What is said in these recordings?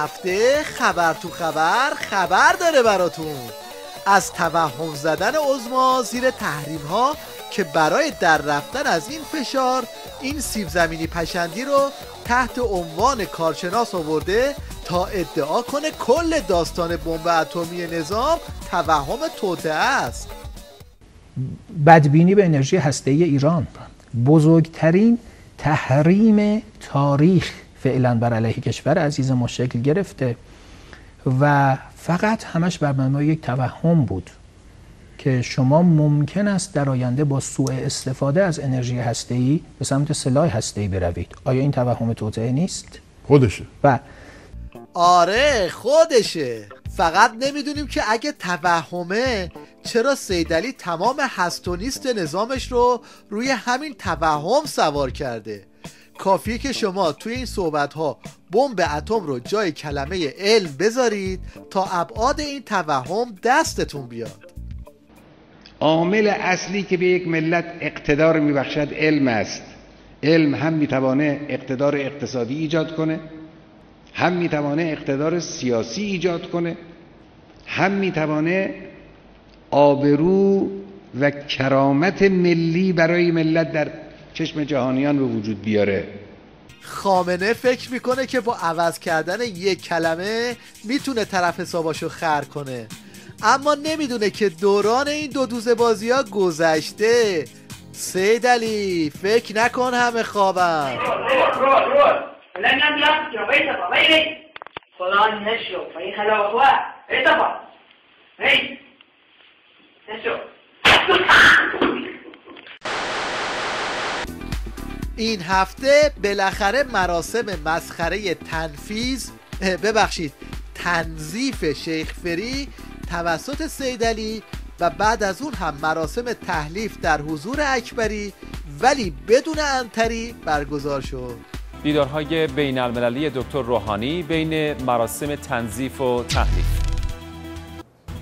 هفته خبر تو خبر داره براتون از توهم زدن عظما زیر تحریم ها که برای در رفتن از این فشار این سیب زمینی پشندی رو تحت عنوان کارشناس آورده تا ادعا کنه کل داستان بمب اتمی نظام توهم توطئه است. بدبینی به انرژی هسته‌ای ایران، بزرگترین تحریم تاریخ فعلا بر علیه کشور عزیز ما شکل گرفته و فقط همش بر مبنای یک توهم بود که شما ممکن است در آینده با سوء استفاده از انرژی هسته‌ای به سمت سلاح هسته‌ای بروید. آیا این توهم توطئه نیست؟ خودشه. آره خودشه. فقط نمیدونیم که اگه توهمه چرا سیدعلی تمام هست و نیست نظامش رو روی همین توهم سوار کرده. کافیه که شما توی این صحبت‌ها بمب اتم رو جای کلمه علم بذارید تا ابعاد این توهم دستتون بیاد. عامل اصلی که به یک ملت اقتدار میبخشد علم است. علم هم میتوانه اقتدار اقتصادی ایجاد کنه، هم میتوانه اقتدار سیاسی ایجاد کنه، هم میتوانه آبرو و کرامت ملی برای ملت در چشم جهانیان به وجود بیاره. خامنه فکر میکنه که با عوض کردن یک کلمه میتونه طرف حساباشو خر کنه، اما نمیدونه که دوران این دو دوزه بازی ها گذشته. سیدعلی فکر نکن همه خوابم. این هفته بالاخره مراسم مسخره تنظیف شیخ فری توسط سیدعلی و بعد از اون هم مراسم تحلیف در حضور اکبری ولی بدون عنتری برگزار شد. دیدارهای بین المللی دکتر روحانی بین مراسم تنظیف و تحلیف.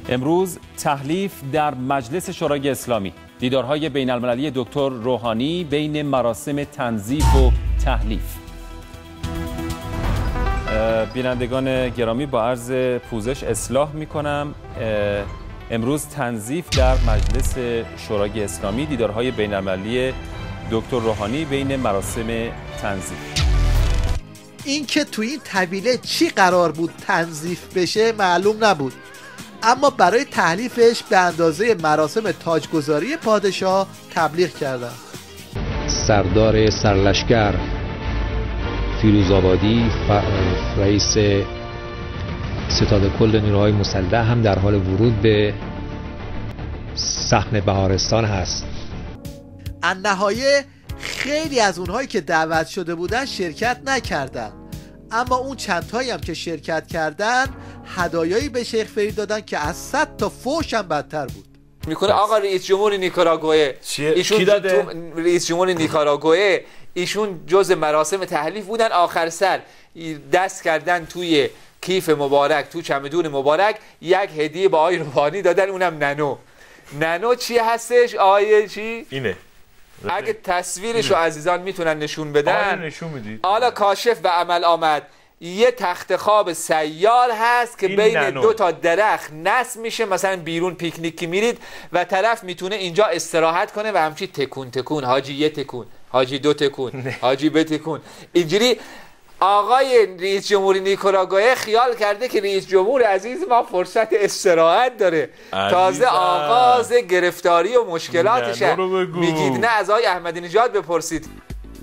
امروز تحلیف در مجلس شورای اسلامی. دیدارهای بین المللی دکتر روحانی بین مراسم تنظیف و تحلیف. بینندگان گرامی با عرض پوزش اصلاح میکنم. امروز تنظیف در مجلس شورای اسلامی، دیدارهای بین المللی دکتر روحانی بین مراسم تنظیف. این که تو این طویله چی قرار بود تنظیف بشه معلوم نبود، اما برای تحلیفش به اندازه مراسم تاجگذاری پادشاه تبلیغ کردن. سردار سرلشکر فیروزآبادی رئیس ستاد کل نیروهای مسلح هم در حال ورود به صحن بهارستان هست. النهایه خیلی از اونهایی که دعوت شده بودن شرکت نکردن، اما اون چندتایی هم که شرکت کردن هدایایی به شیخ فری دادن که از 100 تا فوش هم بدتر بود. میکنه آقا رئیس جمهور نیکاراگوئه، ایشون رئیس جمهور نیکاراگوئه، ایشون جز مراسم تحلیف بودن، آخر سر دست کردن توی کیف مبارک، تو چمدون مبارک یک هدیه با آقای روحانی دادن، اونم نانو چی هستش؟ آیه چی؟ اینه. اگه تصویرشو عزیزان میتونن نشون بدن. حالا کاشف به عمل آمد. یه تخت خواب سیار هست که بین دو تا درخت نصب میشه، مثلا بیرون پیکنیکی میرید و طرف میتونه اینجا استراحت کنه و همچی تکون تکون، حاجی یه تکون، حاجی دو تکون، حاجی بتکون، اینجوری. آقای رئیس جمهوری نیکاراگوئه خیال کرده که رئیس جمهور عزیز ما فرصت استراحت داره، تازه آغاز گرفتاری و مشکلاتشه. میگید نه از آقای احمدی نژاد بپرسید.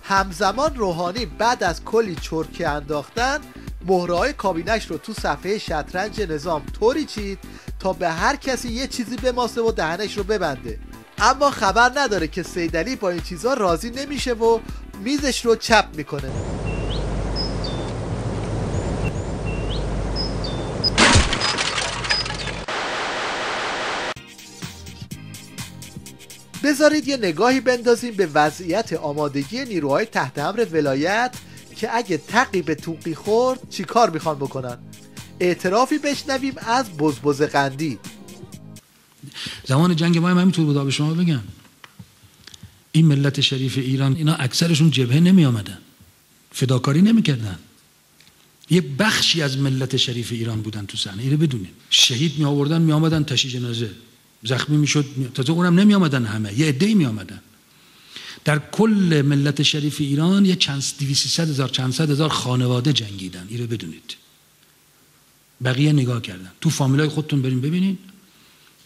همزمان روحانی بعد از کلی چرکه انداختن مهره‌های کابینش رو تو صفحه شطرنج نظام طوری چید تا به هر کسی یه چیزی بماسه و دهنش رو ببنده، اما خبر نداره که سیدعلی با این چیزا راضی نمیشه و میزش رو چپ میکنه. بذارید یه نگاهی بندازیم به وضعیت آمادگی نیروهای تحت امر ولایت که اگه تقی به توقی خورد چی کار میخوان بکنن. اعترافی بشنویم از بزبز قندی. زمان جنگ ما هم همینطور بود. به شما بگم این ملت شریف ایران اینا اکثرشون جبهه نمی آمدن، فداکاری نمی کردن، یه بخشی از ملت شریف ایران بودن تو صحنه. اینو بدونین. شهید می آوردن می آمدن تشییع جنازه، زخمی میشد تازه اونم نمی آمدن همه، یه عده‌ای می آمدن. در کل ملت شریف ایران یه 200,000 چند صد هزار خانواده جنگیدن. اینو بدونید. بقیه نگاه کردن. تو فامیلای خودتون برین ببینین،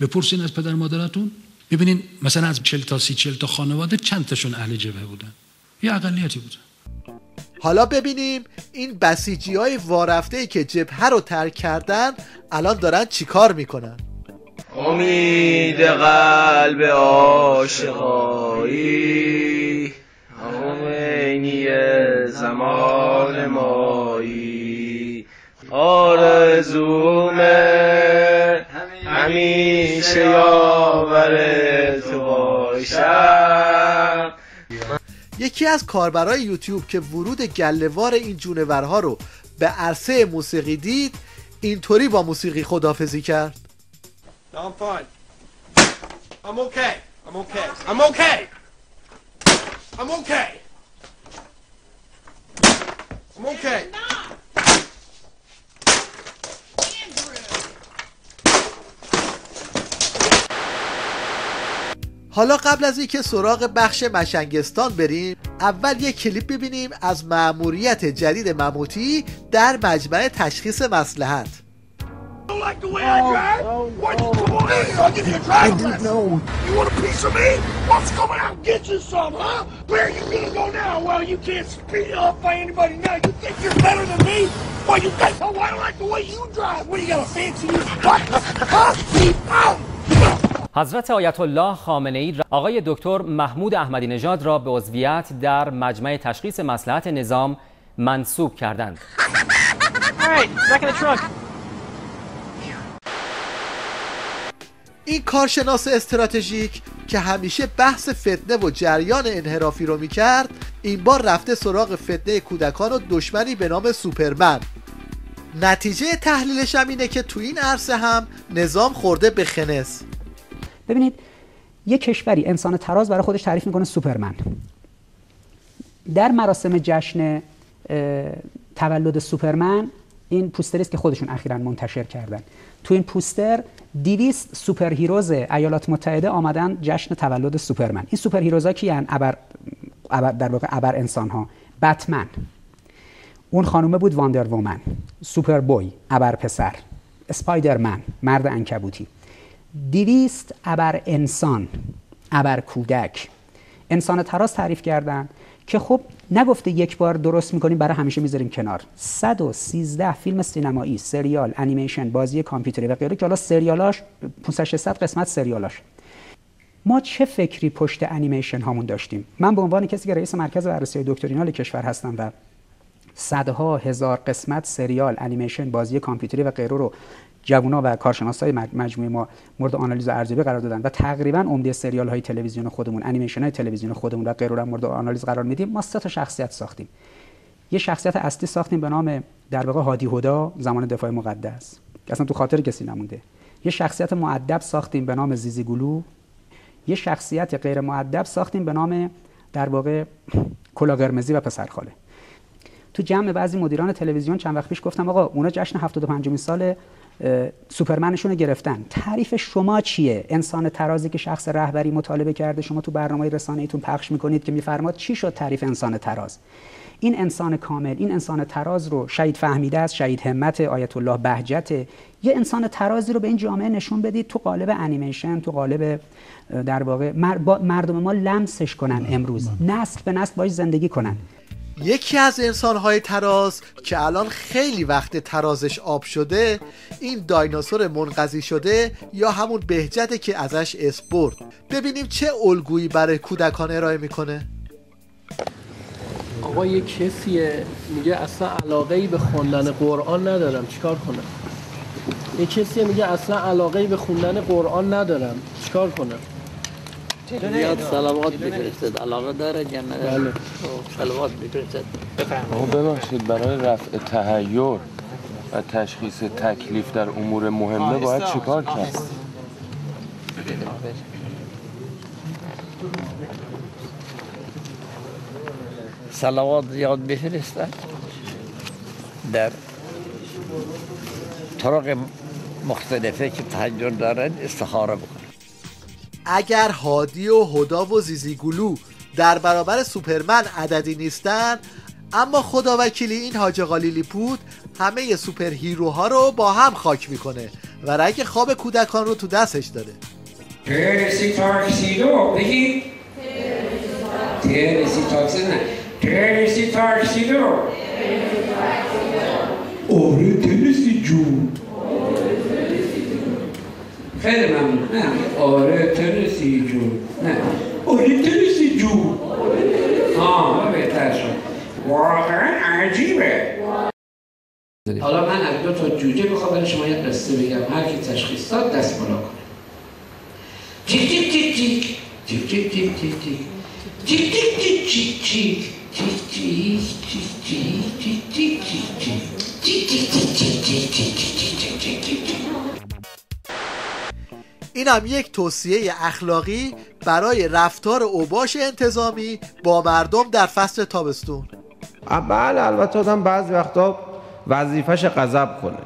بپرسین از پدر مادراتون، ببینین مثلا از 40 تا 30 تا خانواده چند تاشون اهل جبهه بودن، یه اقلیتی بودن. حالا ببینیم این بسیجی‌های وارفته‌ای که جبهه رو ترک کردن الان دارن چیکار میکنن. امید قلب عاشقایی، همینی زمان مایی، آرزومه همیشه یاور تو باشم. یکی از کاربرای یوتیوب که ورود گله‌وار این جونورها رو به عرصه موسیقی دید، اینطوری با موسیقی خداحافظی کرد. No, I'm fine. I'm okay. I'm okay. I'm okay. I'm okay. I'm okay. حالا قبل از اینکه سراغ بخش مشنگستان بریم، اول یک کلیپ ببینیم از مأموریت جدید مموتی در مجمع تشخیص مصلحت. Like the way I drive? What? Come on in. I'll give you a drive. I didn't know. You want a piece of me? Let's come out and get you some, huh? Where are you gonna go now? Well, you can't speed up by anybody now. You think you're better than me? Well, you think, oh, I don't like the way you drive. What, you got a fancy you? What? Huh? Keep out. حضرت آیت الله خامنه‌ای آقای دکتر محمود احمدی نژاد را به عضویت در مجمع تشخیص مصلحت نظام منصوب کردند. این کارشناس استراتژیک که همیشه بحث فتنه و جریان انحرافی رو میکرد، این بار رفته سراغ فتنه کودکان و دشمنی به نام سوپرمن. نتیجه تحلیلش هم اینه که تو این عرصه هم نظام خورده به خنس. ببینید یک کشوری انسان تراز برای خودش تعریف میکنه سوپرمن. در مراسم جشن تولد سوپرمن، این پوستری است که خودشون اخیراً منتشر کردن، تو این پوستر 200 سوپر هیروز ایالات متحده آمدن جشن تولد سوپرمن. این سوپر هیروزا کیان؟ در واقع ابر انسان ها. بتمن، اون خانومه بود واندر وومن، سوپر بوی ابر پسر، اسپایدرمن مرد عنکبوتی. 200 ابر انسان، ابر کودک، انسان تراز تعریف کردن که خب نگفته یک بار درست میکنیم برای همیشه میذاریم کنار. 113 فیلم سینمایی، سریال، انیمیشن، بازی کامپیوتری و غیره که حالا سریالاش 500-600 قسمت سریالاش. ما چه فکری پشت انیمیشن هامون داشتیم؟ من به عنوان کسی که رئیس مرکز بررسی دکترینال کشور هستم و صدها هزار قسمت سریال، انیمیشن، بازی کامپیوتری و غیره رو جوونا و کارشناسای مجموعه ما مورد آنالیز و ارزیابی قرار دادن و تقریبا عمده سریال های تلویزیون خودمون، انیمیشن های تلویزیون خودمون و غیره رو مورد آنالیز قرار میدیم. ما 3 تا شخصیت ساختیم. یه شخصیت اصلی ساختیم به نام در واقع هادی هدا، زمان دفاع مقدس، که اصلا تو خاطر کسی نمونده. یه شخصیت مؤدب ساختیم به نام زیزی گلو. یه شخصیت غیر مؤدب ساختیم به نام در واقع کلا قرمزی و پسرخاله. تو جمع بعضی مدیران تلویزیون چند وقت پیش گفتم آقا اونا جشن 75مین سال سوپرمنشون رو گرفتن. تعریف شما چیه؟ انسان ترازی که شخص رهبری مطالبه کرده، شما تو برنامه رسانه‌ایتون پخش میکنید که میفرماد چی شد تعریف انسان تراز؟ این انسان کامل، این انسان تراز رو شهید فهمیده است، شهید همت، آیت الله بهجت، یه انسان ترازی رو به این جامعه نشون بدید تو قالب انیمیشن، تو قالب در واقع مردم ما لمسش کنن، امروز نسل به نسل باش زندگی کنن. یکی از انسان‌های تراز که الان خیلی وقت ترازش آب شده، این دایناسور منقضی شده یا همون بهجته که ازش اسم برد. ببینیم چه الگویی برای کودکان ارائه میکنه. آقا یه کسیه میگه اصلا علاقه‌ای به خوندن قرآن ندارم، چیکار کنم؟ یه کسیه میگه اصلا علاقه‌ای به خوندن قرآن ندارم، چیکار کنم؟ یاد صلوات بفرستد، علاقه داره یا نداره؟ صلوات بفرستد. ببخشید، برای رفع تحیر و تشخیص تکلیف در امور مهمه باید چیکار کرد؟ صلوات زیاد بفرستد، در طرق مختلفه که تحیر دارن استخاره بکنن. اگر هادی و هدا و زیزیگولو در برابر سوپرمن عددی نیستن، اما خدا وکیلی این حاج آقا لیلیپوت همه سوپر هیروها رو با هم خاک میکنه و رگ خواب کودکان رو تو دستش داره. ترسی تاکسیدو بگید. ترسی تاکسیدو نه. ترسی تاکسیدو. آره ترسی جون. خیلی ممنون. نه آره ترسی جون. نه آره ترسی جون. بهتر شد. واقعا عجیبه. حالا من از 2 تا جوجه میخوام برای شما یه قصه بگم. هر کی تشخیص داد دست بالا کنه. تیک تیک تیک تیک تیک تیک تیک تیک تیک تیک تیک تیک این هم یک توصیه اخلاقی برای رفتار اوباش انتظامی با مردم در فصل تابستون. بله البته آدم بعضی وقتا وظیفش غضب کنه.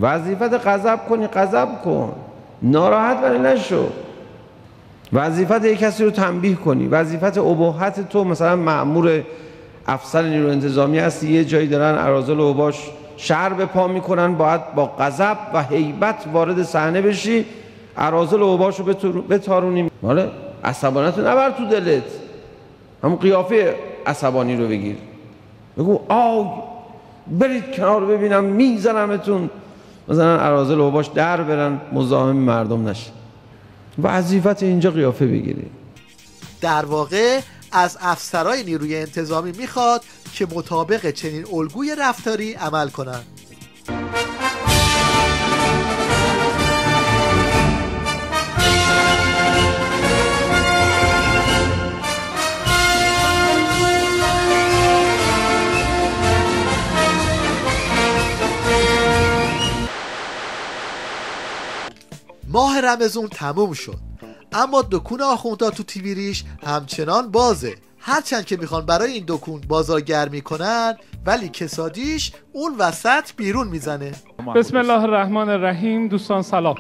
وظیفت غضب کنی غضب کن، ناراحت ولی نشو. وظیفت یک کسی رو تنبیه کنی. وظیفت اباحت تو مثلا مأمور افسر نیرو انتظامی هستی، یه جایی دارن اراذل اوباش شهر به پا میکنن، باید با غضب و هیبت وارد صحنه بشی، اراذل اوباش رو بتارونی. ماله عصبانیت رو نبر تو دلت، همون قیافه عصبانی رو بگیر، بگو آی برید کنار ببینم میزنمتون. مثلا اراذل اوباش در برن مزاحم مردم نشه. وظیفت اینجا قیافه بگیری. در واقع از افسرهای نیروی انتظامی میخواد که مطابق چنین الگوی رفتاری عمل کنند. ماه رمضان تموم شد، اما دکون آخوندها تو تیویریش همچنان بازه. هرچند که میخوان برای این دکون بازارگرمی کنن، ولی کسادیش اون وسط بیرون میزنه. بسم الله الرحمن الرحیم. دوستان سلام.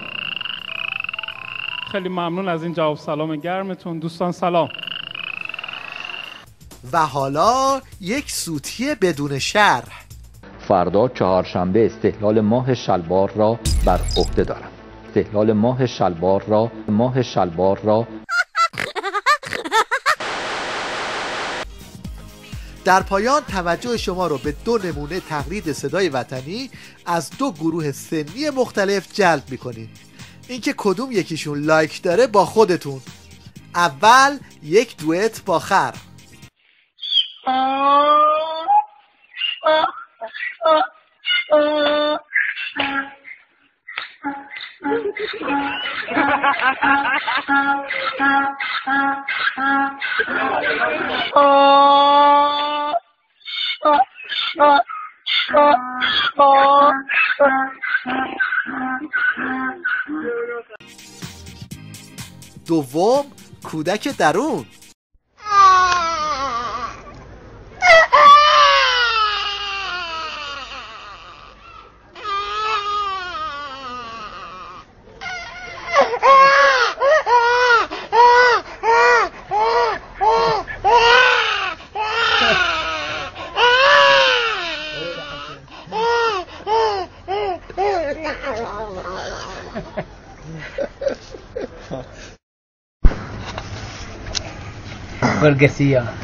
خیلی ممنون از این جواب سلام گرمتون. دوستان سلام. و حالا یک سوتی بدون شرح. فردا چهارشنبه استهلال ماه شلوار را بر عهده دارم. استهلال ماه شلوار را در پایان توجه شما رو به 2 نمونه تقلید صدای وطنی از 2 گروه سنی مختلف جلب میکنیم. اینکه کدوم یکیشون لایک داره با خودتون. اول یک دوئت با خر. دوم کودک درون. Burguesía.